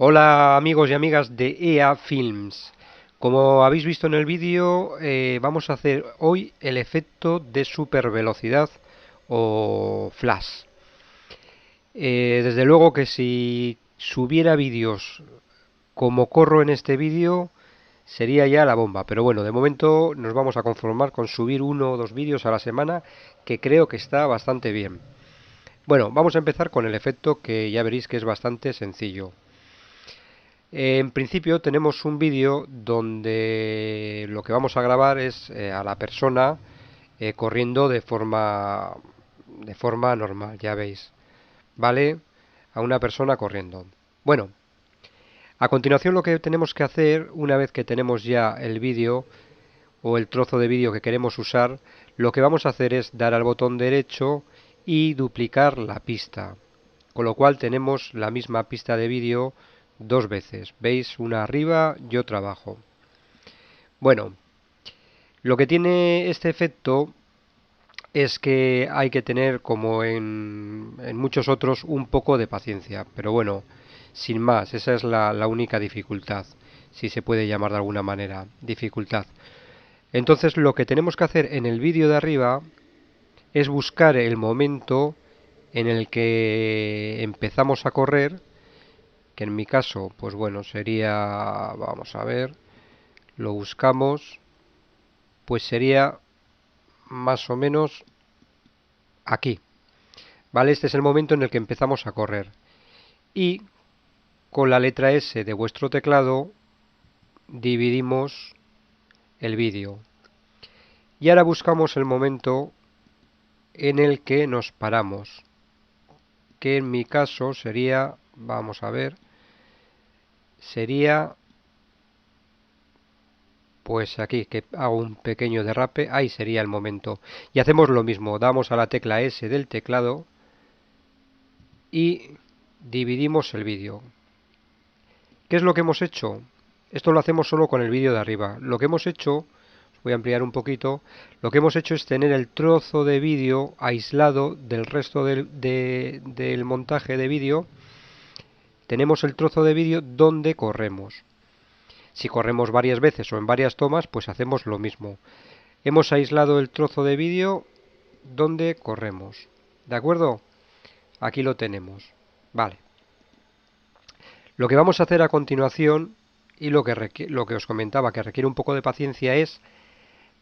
Hola amigos y amigas de EA Films. Como habéis visto en el vídeo, vamos a hacer hoy el efecto de super velocidad o flash. Desde luego que si subiera vídeos como corro en este vídeo, sería ya la bomba. Pero bueno, de momento nos vamos a conformar con subir uno o dos vídeos a la semana, que creo que está bastante bien. Bueno, vamos a empezar con el efecto que ya veréis que es bastante sencillo. En principio tenemos un vídeo donde lo que vamos a grabar es a la persona corriendo de forma normal, ya veis, ¿vale? A una persona corriendo. Bueno, a continuación lo que tenemos que hacer, una vez que tenemos ya el vídeo o el trozo de vídeo que queremos usar, lo que vamos a hacer es dar al botón derecho y duplicar la pista. Con lo cual tenemos la misma pista de vídeo dos veces. ¿Veis? Una arriba y otra abajo. Bueno, lo que tiene este efecto es que hay que tener, como en muchos otros, un poco de paciencia. Pero bueno, sin más, esa es la única dificultad, si se puede llamar de alguna manera, dificultad. Entonces lo que tenemos que hacer en el vídeo de arriba es buscar el momento en el que empezamos a correr, que en mi caso, pues bueno, sería, vamos a ver, lo buscamos, pues sería más o menos aquí, ¿vale? Este es el momento en el que empezamos a correr. Y con la letra S de vuestro teclado dividimos el vídeo. Y ahora buscamos el momento en el que nos paramos, que en mi caso sería, vamos a ver, sería pues aquí que hago un pequeño derrape, ahí sería el momento. Y hacemos lo mismo, damos a la tecla S del teclado y dividimos el vídeo. ¿Qué es lo que hemos hecho? Esto lo hacemos solo con el vídeo de arriba. Lo que hemos hecho, voy a ampliar un poquito, lo que hemos hecho es tener el trozo de vídeo aislado del resto del montaje de vídeo. Tenemos el trozo de vídeo donde corremos. Si corremos varias veces o en varias tomas, pues hacemos lo mismo. Hemos aislado el trozo de vídeo donde corremos. ¿De acuerdo? Aquí lo tenemos. Vale. Lo que vamos a hacer a continuación, y lo que os comentaba que requiere un poco de paciencia, es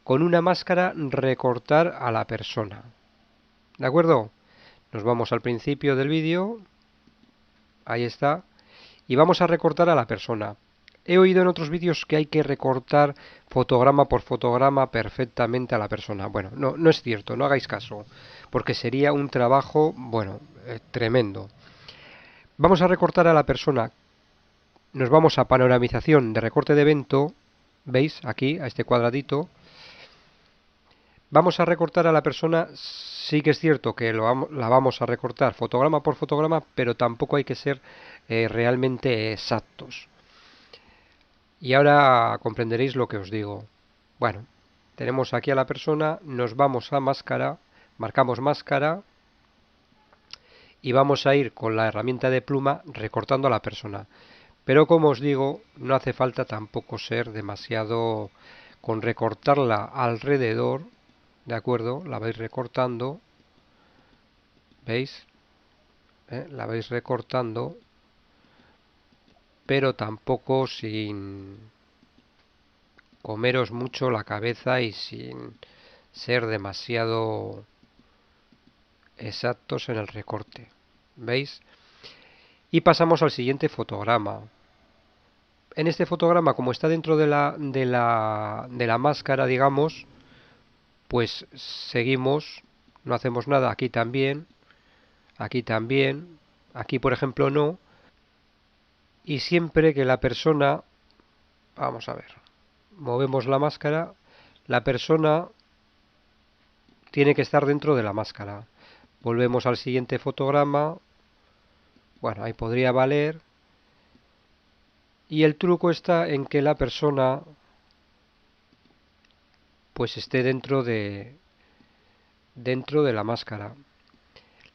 con una máscara recortar a la persona. ¿De acuerdo? Nos vamos al principio del vídeo. Ahí está. Y vamos a recortar a la persona. He oído en otros vídeos que hay que recortar fotograma por fotograma perfectamente a la persona. Bueno, no es cierto, no hagáis caso, porque sería un trabajo, bueno, tremendo. Vamos a recortar a la persona. Nos vamos a panoramización de recorte de evento. ¿Veis? Aquí, a este cuadradito. Vamos a recortar a la persona. Sí que es cierto que la vamos a recortar fotograma por fotograma, pero tampoco hay que ser realmente exactos. Y ahora comprenderéis lo que os digo. Bueno, tenemos aquí a la persona, nos vamos a máscara, marcamos máscara y vamos a ir con la herramienta de pluma recortando a la persona. Pero como os digo, no hace falta tampoco ser demasiado con recortarla alrededor, ¿de acuerdo? La vais recortando, ¿veis? La vais recortando, pero tampoco sin comeros mucho la cabeza y sin ser demasiado exactos en el recorte. ¿Veis? Y pasamos al siguiente fotograma. En este fotograma, como está dentro de la máscara, digamos, pues seguimos, no hacemos nada, aquí también, aquí por ejemplo no, y siempre que la persona, vamos a ver, movemos la máscara, la persona tiene que estar dentro de la máscara. Volvemos al siguiente fotograma, bueno, ahí podría valer, y el truco está en que la persona pues esté dentro de la máscara.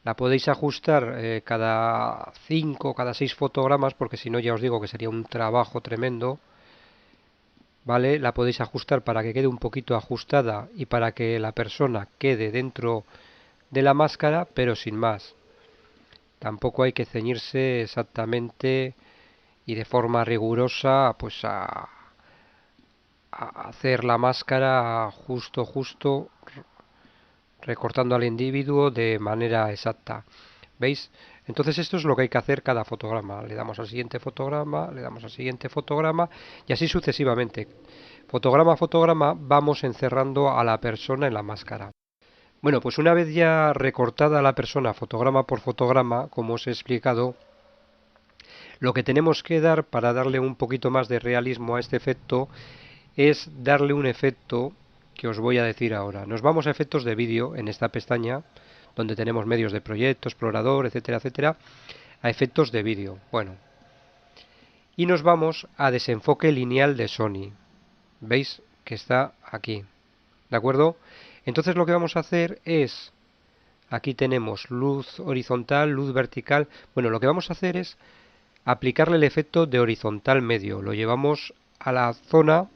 La podéis ajustar cada 5, cada 6 fotogramas, porque si no ya os digo que sería un trabajo tremendo. ¿Vale? La podéis ajustar para que quede un poquito ajustada y para que la persona quede dentro de la máscara, pero sin más. Tampoco hay que ceñirse exactamente y de forma rigurosa pues a hacer la máscara justo recortando al individuo de manera exacta. ¿Veis? Entonces esto es lo que hay que hacer cada fotograma. Le damos al siguiente fotograma, le damos al siguiente fotograma y así sucesivamente. Fotograma a fotograma vamos encerrando a la persona en la máscara. Bueno, pues una vez ya recortada la persona fotograma por fotograma, como os he explicado, lo que tenemos que dar para darle un poquito más de realismo a este efecto es darle un efecto que os voy a decir ahora. Nos vamos a efectos de vídeo en esta pestaña, donde tenemos medios de proyecto, explorador, etcétera, etcétera, a efectos de vídeo. Bueno, y nos vamos a desenfoque lineal de Sony. ¿Veis que está aquí? ¿De acuerdo? Entonces lo que vamos a hacer es, aquí tenemos luz horizontal, luz vertical. Bueno, lo que vamos a hacer es aplicarle el efecto de horizontal medio. Lo llevamos a la zona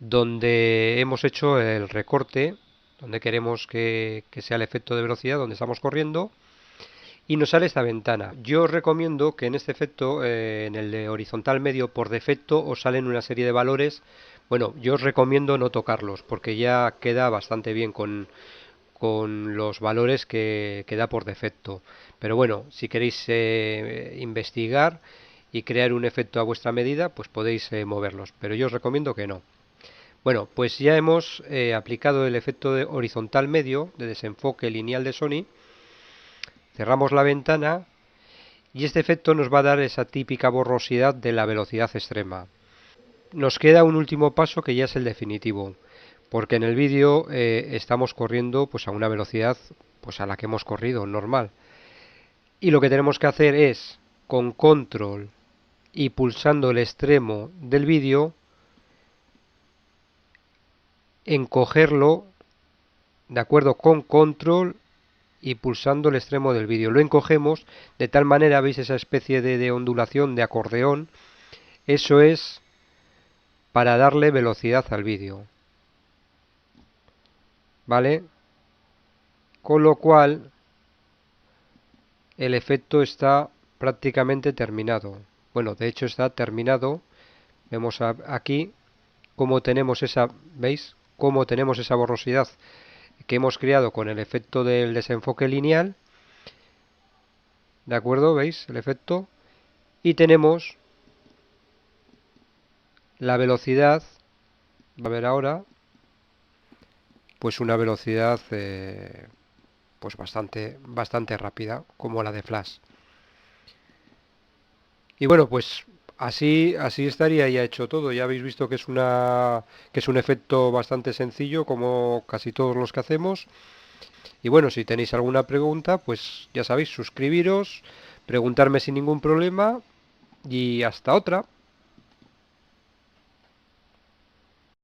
donde hemos hecho el recorte, donde queremos que sea el efecto de velocidad, donde estamos corriendo, y nos sale esta ventana. Yo os recomiendo que en este efecto, en el de horizontal medio, por defecto os salen una serie de valores. Bueno, yo os recomiendo no tocarlos, porque ya queda bastante bien con los valores que da por defecto. Pero bueno, si queréis investigar y crear un efecto a vuestra medida, pues podéis moverlos, pero yo os recomiendo que no. Bueno, pues ya hemos aplicado el efecto de horizontal medio de desenfoque lineal de Sony. Cerramos la ventana y este efecto nos va a dar esa típica borrosidad de la velocidad extrema. Nos queda un último paso que ya es el definitivo, porque en el vídeo estamos corriendo pues a una velocidad pues a la que hemos corrido normal. Y lo que tenemos que hacer es con control y pulsando el extremo del vídeo encogerlo, de acuerdo, con control y pulsando el extremo del vídeo. Lo encogemos de tal manera, veis esa especie de ondulación de acordeón. Eso es para darle velocidad al vídeo. ¿Vale? Con lo cual el efecto está prácticamente terminado. Bueno, de hecho está terminado. Vemos aquí cómo tenemos esa, ¿veis? Cómo tenemos esa borrosidad que hemos creado con el efecto del desenfoque lineal. ¿De acuerdo? ¿Veis el efecto? Y tenemos la velocidad, a ver ahora, pues una velocidad pues bastante rápida, como la de Flash. Y bueno, pues así estaría ya hecho todo. Ya habéis visto que es un efecto bastante sencillo, como casi todos los que hacemos. Y bueno, si tenéis alguna pregunta, pues ya sabéis, suscribiros, preguntarme sin ningún problema y hasta otra.